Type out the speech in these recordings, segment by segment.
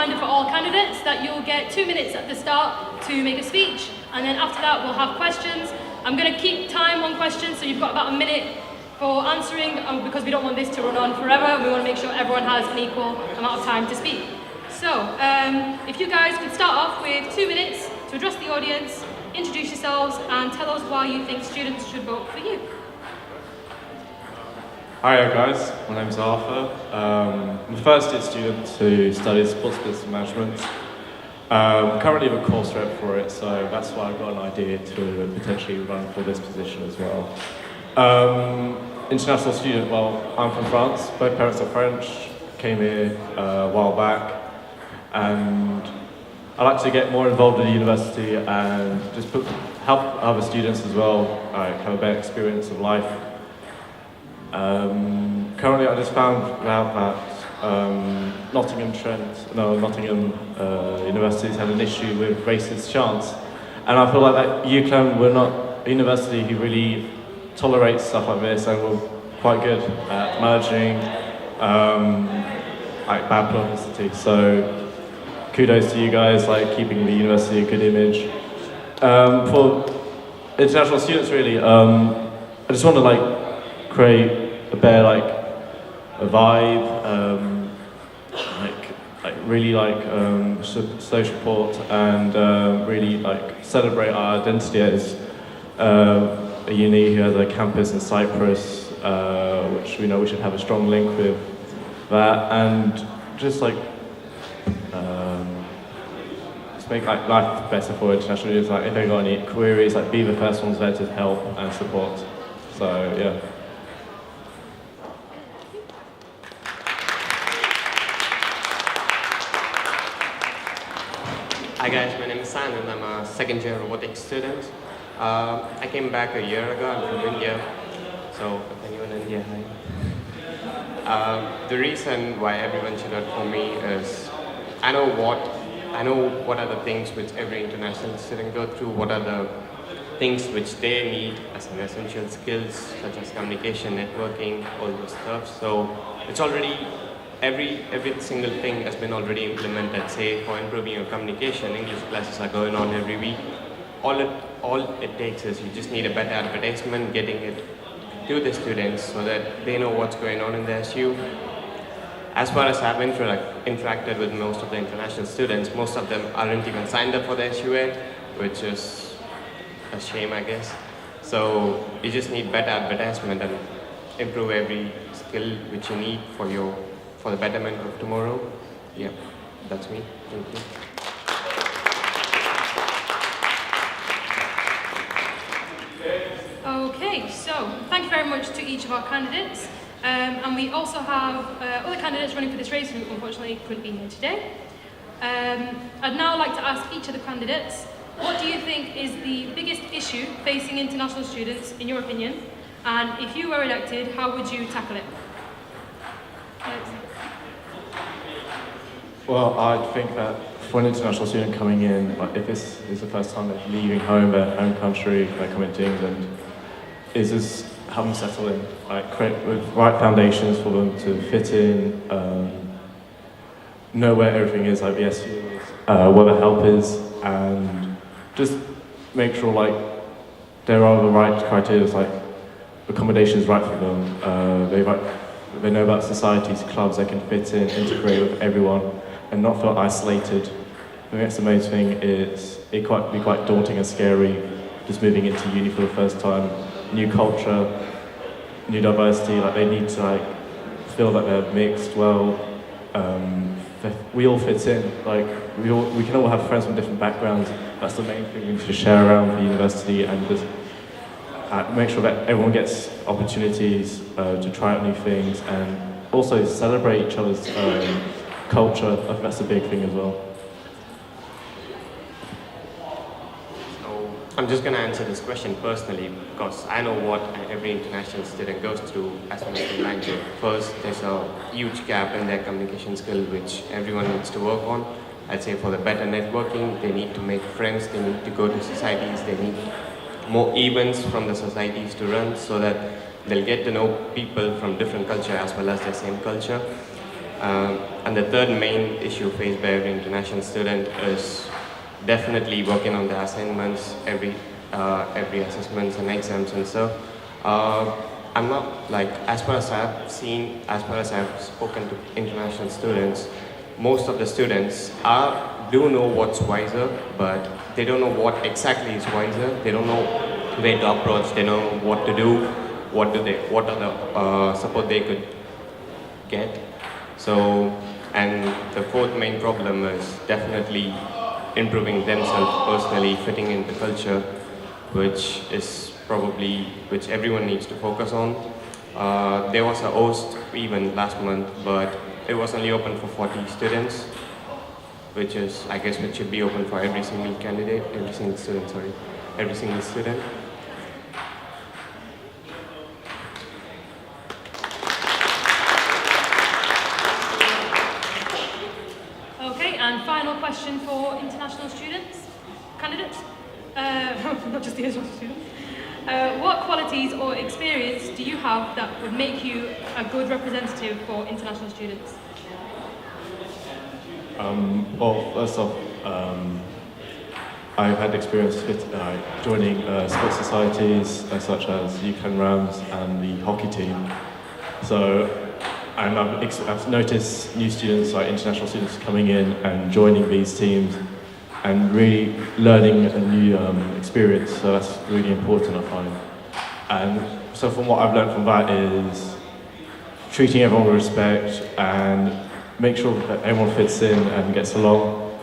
reminder for all candidates that you'll get 2 minutes at the start to make a speech, and then after that we'll have questions. I'm going to keep time on questions, so you've got about a minute for answering, because we don't want this to run on forever. We want to make sure everyone has an equal amount of time to speak. So, if you guys could start off with 2 minutes to address the audience, introduce yourselves, and tell us why you think students should vote for you. Hi guys, my name's Arthur. I'm a first year student who studies sports business management. Currently I'm a course rep for it, so that's why I've got an idea to potentially run for this position as well. International student, well, I'm from France, both parents are French, came here a while back, and I like to get more involved in the university and just help other students as well, have a better experience of life. Currently I just found out that Nottingham universities had an issue with racist chants, and I feel like that UCLan, we're not a university who really tolerates stuff like this, and we're quite good at managing like bad publicity. So kudos to you guys, like keeping the university a good image. For international students, really, I just want to like create a better like a vibe, really like show support and really like celebrate our identity as a uni who has a campus in Cyprus, which we know we should have a strong link with that, and just like just make like life better for international students. Like if they've got any queries, like be the first ones there to help and support. So yeah. Hi guys, my name is San and I'm a second year robotics student. I came back a year ago. I'm from India, so if anyone in India, hi. The reason why everyone should vote for me is I know what are the things which every international student go through, what are the things which they need as an essential skills such as communication, networking, all those stuff. So it's already every single thing has been already implemented. Say for improving your communication, English classes are going on every week. All it takes is you just need a better advertisement, getting it to the students so that they know what's going on in the SU. As far as I've interacted with most of the international students, most of them aren't even signed up for the SU yet, which is a shame, I guess. So you just need better advertisement and improve every skill which you need for the betterment of tomorrow. Yeah, that's me. Thank you. Okay, so thank you very much to each of our candidates. And we also have other candidates running for this race who unfortunately couldn't be here today. I'd now like to ask each of the candidates, what do you think is the biggest issue facing international students, in your opinion? And if you were elected, how would you tackle it? Well, I think that for an international student coming in, like if this is the first time they're leaving home, their home country, they're coming to England, is just have them settle in, like create with right foundations for them to fit in, know where everything is, like the SU is, where the help is, and just make sure like there are the right criteria, like accommodation is right for them. They know about societies, clubs, they can fit in, integrate with everyone, and not feel isolated. I think that's the main thing. It be quite daunting and scary, just moving into uni for the first time. New culture, new diversity. Like they need to like feel that they're mixed well. We all fit in. Like we can all have friends from different backgrounds. That's the main thing we need to share around the university, and just make sure that everyone gets opportunities to try out new things, and also celebrate each other's culture. I think that's a big thing as well. So I'm just going to answer this question personally because I know what every international student goes through as an American language. First, there's a huge gap in their communication skill which everyone needs to work on. I'd say for the better networking, they need to make friends, they need to go to societies, they need more events from the societies to run so that they'll get to know people from different culture as well as their same culture. And the third main issue faced by every international student is definitely working on their assignments, every assessments and exams and stuff. I'm not like, as far as I've seen, as far as I've spoken to international students, most of the students do know what's wiser, but they don't know what exactly is wiser. They don't know where to approach. They don't know what to do. What are the support they could get. So, and the fourth main problem is definitely improving themselves personally, fitting in the culture, which is probably, which everyone needs to focus on. There was a host even last month, but it was only open for 40 students, which is, I guess, which should be open for every single candidate, every single student. Okay, and final question for international candidates, not just the international students. What qualities or experience do you have that would make you a good representative for international students? Well, first off, I've had experience joining sports societies such as UCLan Rams and the hockey team. So, and I've noticed new students, like international students, coming in and joining these teams and really learning a new experience. So that's really important, I find. And so from what I've learned from that is treating everyone with respect and make sure that everyone fits in and gets along.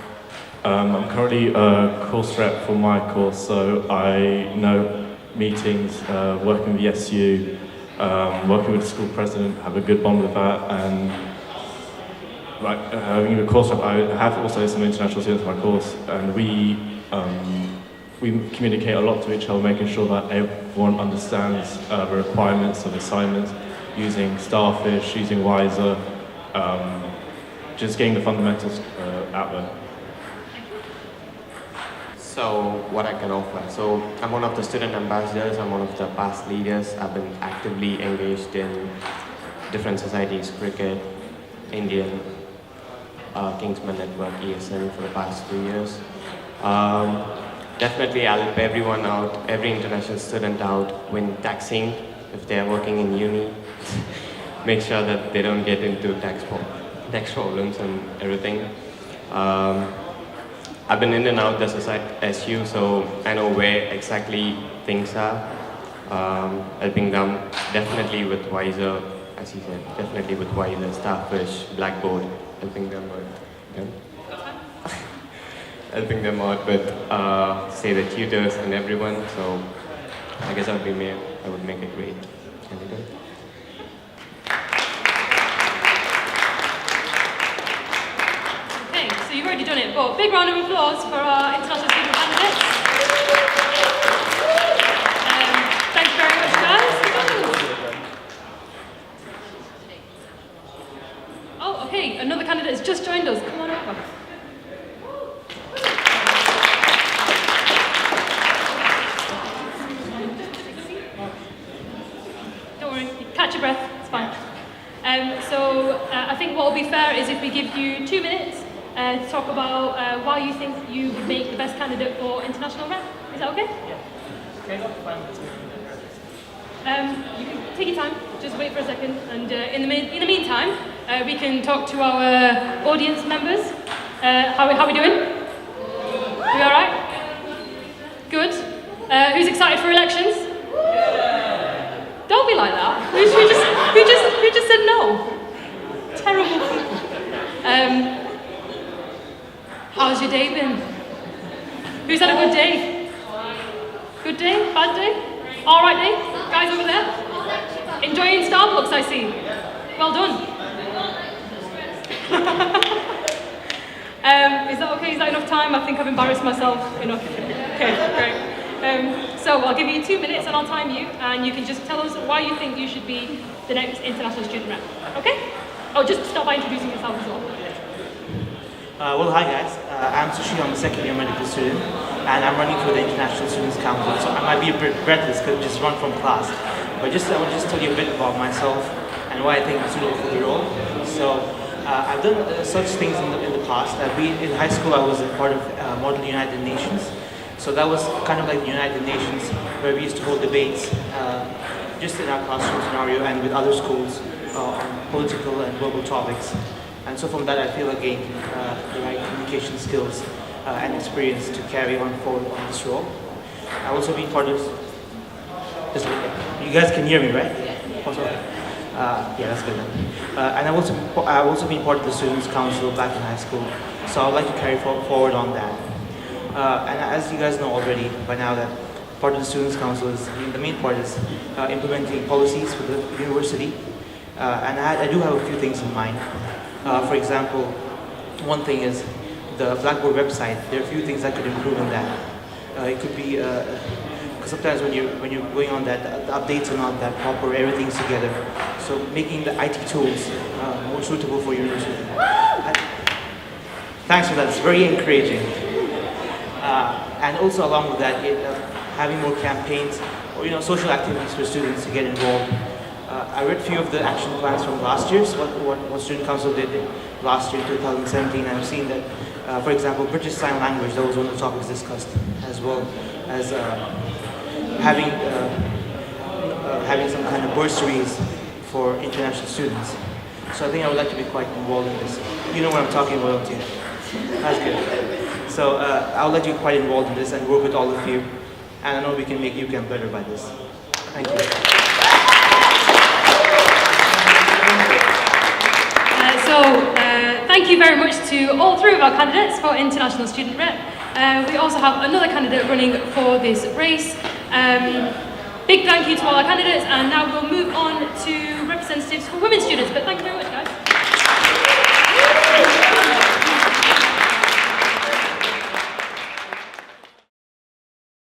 I'm currently a course rep for my course, so I know meetings, working with the SU, working with the school president, have a good bond with that, and having a course rep, I have also some international students in my course, and we communicate a lot to each other, making sure that everyone understands the requirements of assignments, using Starfish, using Wiser, just getting the fundamentals out there. So what I can offer. So I'm one of the student ambassadors, I'm one of the past leaders. I've been actively engaged in different societies, cricket, Indian, Kingsman Network, Iṛsᴛᴛᴇʀ for the past 2 years. Definitely I'll help everyone out, every international student out when taxing, if they're working in uni. Make sure that they don't get into tax problems and everything. I've been in and out the society SU, so I know where exactly things are. Helping them definitely with Wiser, as he said, definitely with Wiser, Starfish, Blackboard, helping them out with say the tutors and everyone. So I guess I would make a great candidate. Okay, so you've already done it, but big round of applause for our international student candidates. Thank you very much, guys. Oh, okay, another candidate has just joined us. Come on over. Don't worry, catch your breath, it's fine. I think what will be fair is if we give you 2 minutes to talk about why you think you would make the best candidate for international rep. Is that okay? Yeah. Okay, fine. You can take your time, just wait for a second, and in the meantime, we can talk to our audience members. How we doing? We all right? Good. Who's excited for elections? Don't be like that. Who just said no? Terrible. How's your day been? Who's had a good day? Good day? Bad day? All right day? Guys over there? Enjoying Starbucks, I see. Well done. Is that okay? Is that enough time? I think I've embarrassed myself enough. Okay, great. So I'll give you 2 minutes and I'll time you, and you can just tell us why you think you should be the next international student rep. Okay? Oh, just start by introducing yourself as well. Well, hi guys. I'm Sushi. I'm a second year medical student, and I'm running for the International Students Council. So I might be a bit breathless because I just run from class. But I will just tell you a bit about myself and why I think I'm suitable for the role. So I've done such things in the past. In high school, I was a part of Model United Nations. So that was kind of like the United Nations, where we used to hold debates just in our classroom scenario and with other schools on political and global topics. And so from that, I feel I gained the right communication skills and experience to carry on forward on this role. I've also been part of, you guys can hear me, right? Yeah, that's good then. And I've also been part of the Students' Council back in high school, so I'd like to carry forward on that. And as you guys know already by now, that part of the Students' Council is, the main part is implementing policies for the university. And I do have a few things in mind. For example, one thing is the Blackboard website. There are a few things that could improve in that. It could be, because sometimes when you're going on that, the updates are not that proper, everything's together. So making the IT tools more suitable for your university. Thanks for that, it's very encouraging. And also along with that, having more campaigns or social activities for students to get involved. I read a few of the action plans from last year's, what Student Council did last year, 2017, and I've seen that, for example, British Sign Language, that was one of the topics discussed, as well as having some kind of bursaries for international students. So I think I would like to be quite involved in this. You know what I'm talking about, don't you? That's good. So I would like to be quite involved in this and work with all of you. And I know we can make UCLan better by this. Thank you. Thank you very much to all three of our candidates for International Student Rep. We also have another candidate running for this race. Big thank you to all our candidates, and now we'll move on to representatives for women students. But thank you very much, guys.